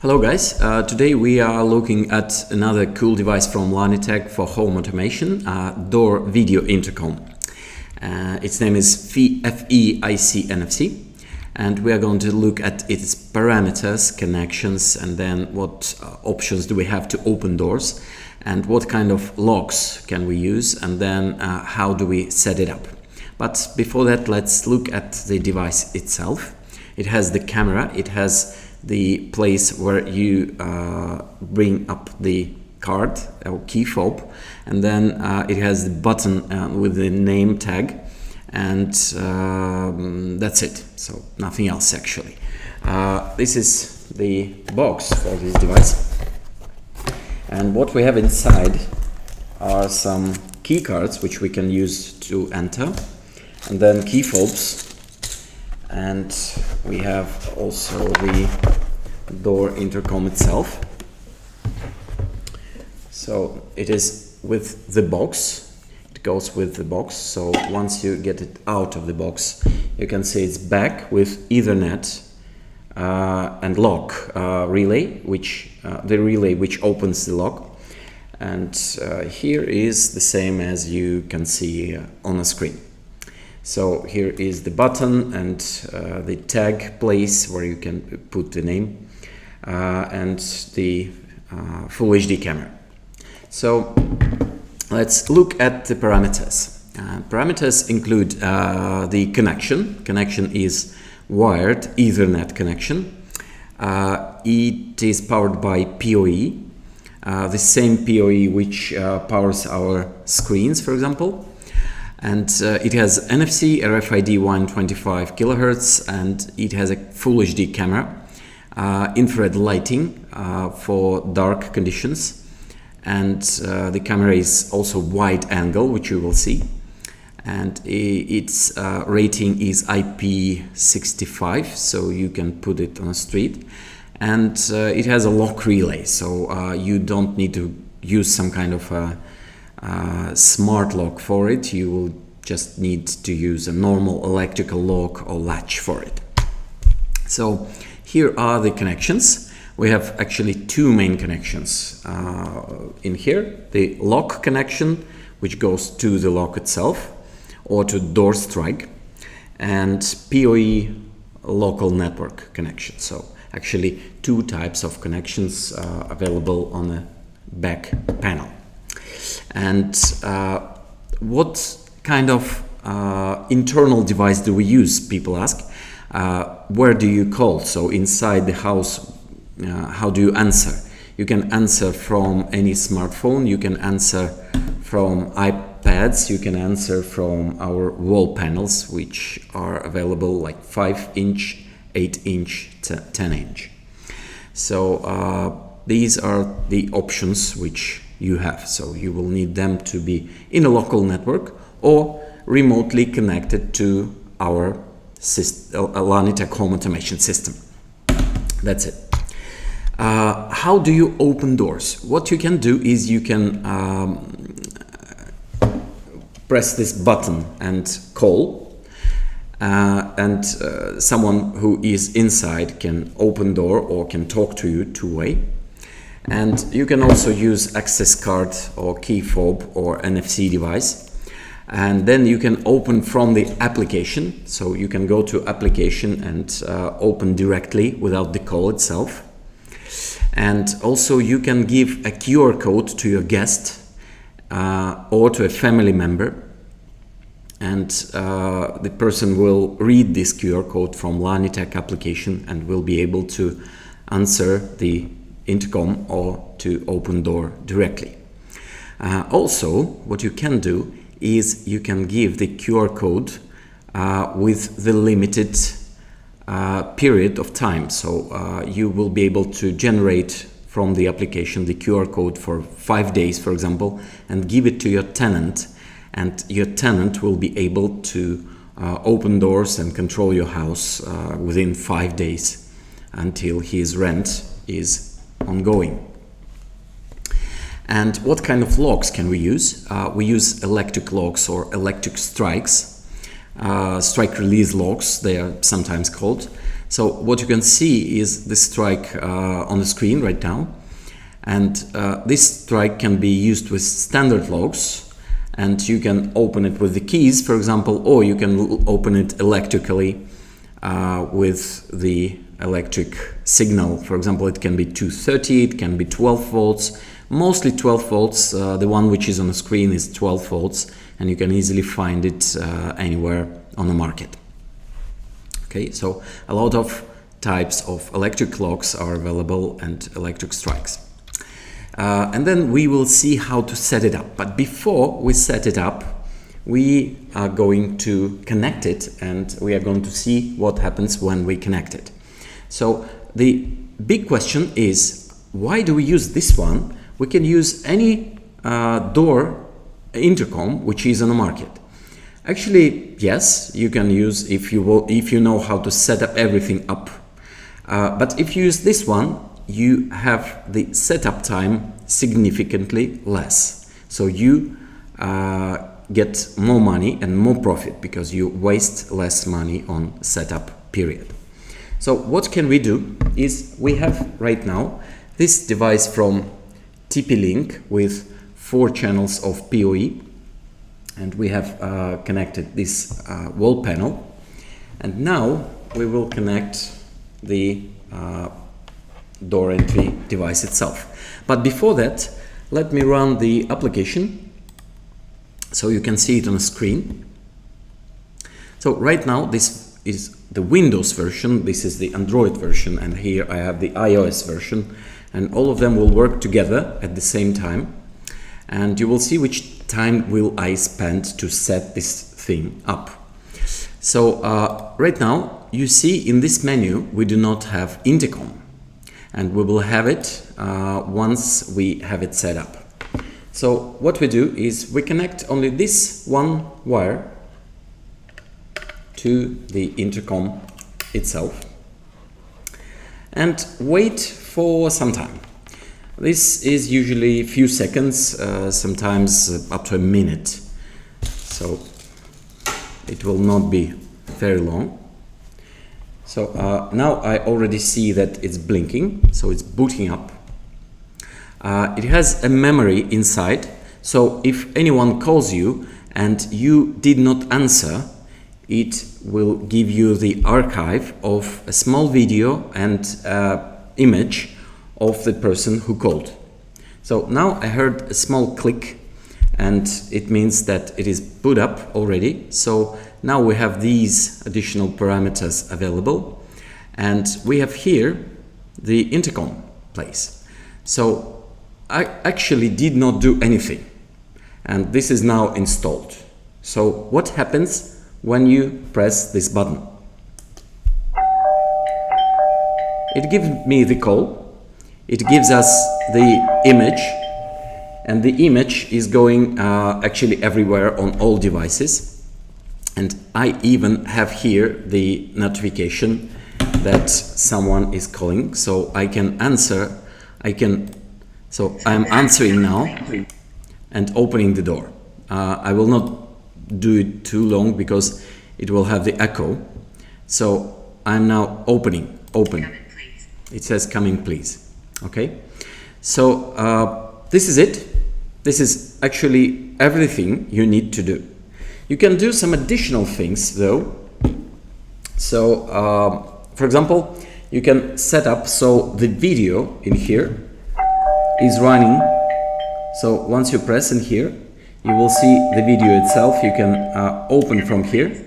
Hello guys, today we are looking at another cool device from Larnitech for home automation, door video intercom. Its name is FE-IC.NFC, and we are going to look at its parameters, connections, and then what options do we have to open doors, and what kind of locks can we use, and then how do we set it up. But before that, let's look at the device itself. It has the camera, it has the place where you bring up the card or key fob, and then it has the button with the name tag, and that's it. So nothing else actually. This is the box for this device, and what we have inside are some key cards which we can use to enter, and then key fobs. And we have also the door intercom itself. So it is with the box, it goes with the box. So once you get it out of the box, you can see it's back with Ethernet and lock relay, which the relay which opens the lock. And here is the same as you can see on the screen. So here is the button and the tag place where you can put the name and the full HD camera. So let's look at the parameters. Parameters include the connection. Connection is wired Ethernet connection. It is powered by PoE, the same PoE which powers our screens, for example. And it has NFC, RFID 125 kHz, and it has a full HD camera, infrared lighting for dark conditions, and the camera is also wide angle, which you will see, and its rating is IP65, so you can put it on a street, and it has a lock relay, so you don't need to use some kind of smart lock for it. You will just need to use a normal electrical lock or latch for it. So here are the connections. We have actually two main connections in here. The lock connection, which goes to the lock itself or to door strike, and PoE local network connection. So actually two types of connections available on the back panel. And what kind of internal device do we use, people ask. Where do you call? So inside the house, how do you answer? You can answer from any smartphone, you can answer from iPads, you can answer from our wall panels, which are available like 5-inch, 8-inch, 10-inch. So these are the options which you have. So you will need them to be in a local network or remotely connected to our Larnitech home automation system. That's it. How do you open doors? What you can do is you can press this button and call, and someone who is inside can open door or can talk to you two-way. And you can also use access card or key fob or NFC device, and then you can open from the application. So you can go to application and open directly without the call itself. And also you can give a QR code to your guest or to a family member, and the person will read this QR code from Larnitech application and will be able to answer the intercom or to open door directly. Also, what you can do is you can give the QR code with the limited period of time. So you will be able to generate from the application the QR code for 5 days, for example, and give it to your tenant, and your tenant will be able to open doors and control your house within 5 days until his rent is ongoing. And what kind of locks can we use? We use electric locks or electric strikes, strike release locks, they are sometimes called. So what you can see is the strike on the screen right now, and this strike can be used with standard locks, and you can open it with the keys, for example, or you can open it electrically with the electric signal. For example, it can be 230, it can be 12 volts, mostly 12 volts. The one which is on the screen is 12 volts, and you can easily find it anywhere on the market. Okay, so a lot of types of electric locks are available and electric strikes. And then we will see how to set it up. But before we set it up, we are going to connect it, and we are going to see what happens when we connect it. So the big question is, why do we use this one? We can use any door intercom which is on the market. Actually, yes, you can use if you know how to set up everything up. But if you use this one, you have the setup time significantly less. So you get more money and more profit because you waste less money on setup period. So what can we do is we have right now this device from TP-Link with 4 channels of PoE, and we have connected this wall panel, and now we will connect the door entry device itself. But before that, let me run the application so you can see it on the screen. So right now this is the Windows version, this is the Android version, and here I have the iOS version, and all of them will work together at the same time, and you will see which time will I spend to set this thing up. So right now you see in this menu we do not have intercom, and we will have it once we have it set up. So what we do is we connect only this one wire to the intercom itself and wait for some time. This is usually a few seconds, sometimes up to a minute, so it will not be very long. So now I already see that it's blinking, so it's booting up. It has a memory inside, so if anyone calls you and you did not answer, it will give you the archive of a small video and image of the person who called. So now I heard a small click, and it means that it is boot up already. So now we have these additional parameters available, and we have here the intercom place. So I actually did not do anything, and this is now installed. So what happens when you press this button? It gives me the call, it gives us the image, and the image is going actually everywhere on all devices. And I even have here the notification that someone is calling, so I can answer. So I'm answering now and opening the door. I will not do it too long because it will have the echo. So I'm now open. It says coming please. Okay, so this is it. This is actually everything you need to do. You can do some additional things though. So for example, you can set up so the video in here is running. So once you press in here, you will see the video itself. You can open from here.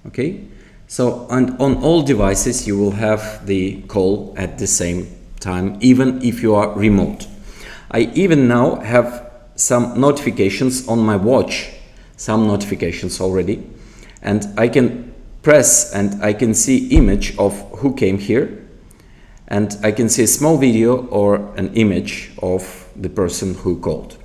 Okay, so and on all devices you will have the call at the same time, even if you are remote. I even now have some notifications on my watch, some notifications already, and I can press and I can see image of who came here, and I can see a small video or an image of the person who called.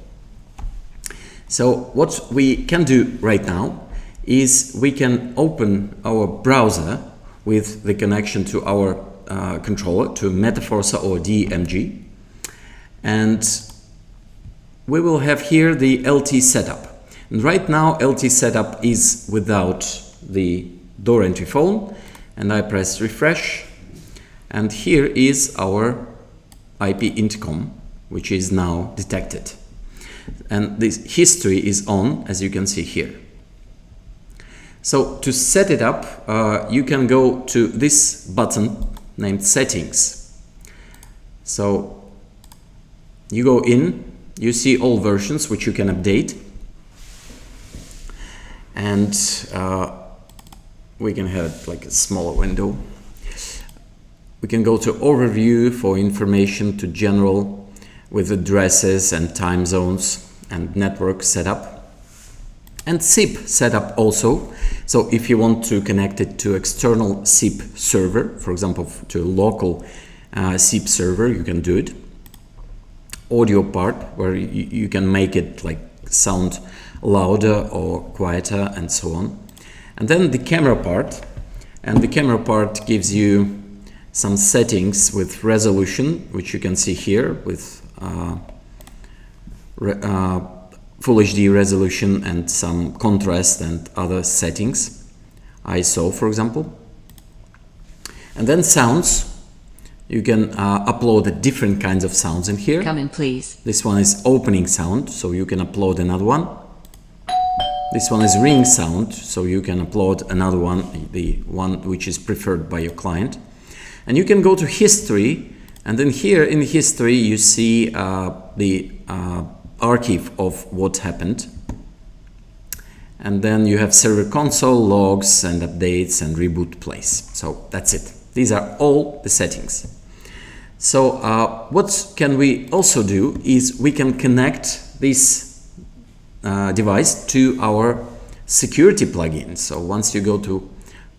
So what we can do right now is we can open our browser with the connection to our controller, to Metaforcer or DMG, and we will have here the LT setup. And right now LT setup is without the door entry phone, and I press refresh, and here is our IP intercom, which is now detected. And this history is on, as you can see here. So to set it up, you can go to this button named Settings. So you go in, you see all versions which you can update, and we can have like a smaller window. We can go to Overview for information, to General with addresses and time zones and network setup, and SIP setup also. So if you want to connect it to external SIP server, for example to a local SIP server, you can do it. Audio part, where you can make it like sound louder or quieter and so on. And then the camera part, and the camera part gives you some settings with resolution, which you can see here with Full HD resolution and some contrast and other settings, ISO for example. And then sounds, you can upload different kinds of sounds in here. Come in, please. This one is opening sound, so you can upload another one. This one is ring sound, so you can upload another one, the one which is preferred by your client. And you can go to history, and then here in history you see the archive of what happened. And then you have server console, logs and updates and reboot place. So that's it. These are all the settings. So what can we also do is we can connect this device to our security plugin. So once you go to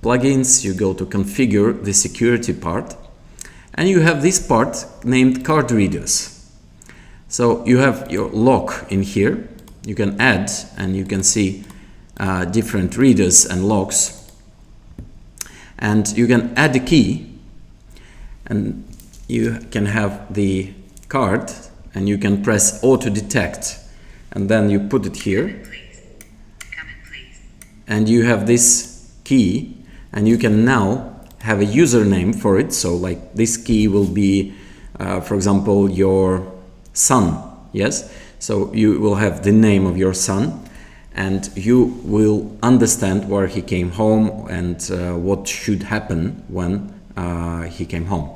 plugins, you go to configure the security part, and you have this part named card readers. So you have your lock in here, you can add, and you can see different readers and locks, and you can add a key, and you can have the card, and you can press auto detect, and then you put it here, and you have this key, and you can now have a username for it. So like this key will be for example your son, yes, so you will have the name of your son, and you will understand where he came home and what should happen when he came home.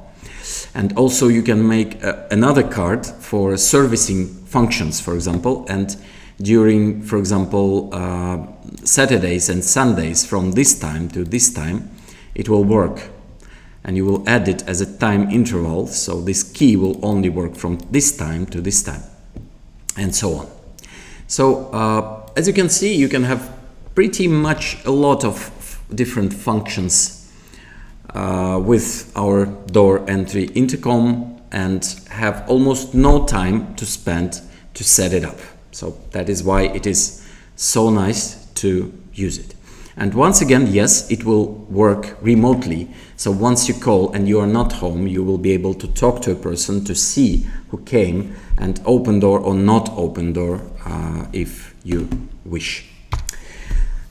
And also you can make another card for servicing functions, for example, and during, for example, Saturdays and Sundays from this time to this time, it will work. And you will add it as a time interval, so this key will only work from this time to this time, and so on. So as you can see, you can have pretty much a lot of different functions with our door entry intercom, and have almost no time to spend to set it up. So that is why it is so nice to use it. And once again, yes, it will work remotely. So once you call and you are not home, you will be able to talk to a person to see who came, and open door or not open door if you wish.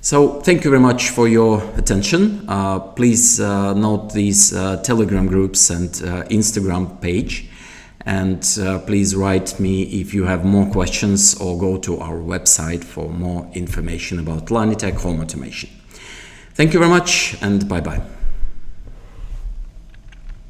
So thank you very much for your attention. Please note these Telegram groups and Instagram page. And please write me if you have more questions, or go to our website for more information about Larnitech home automation. Thank you very much, and bye-bye.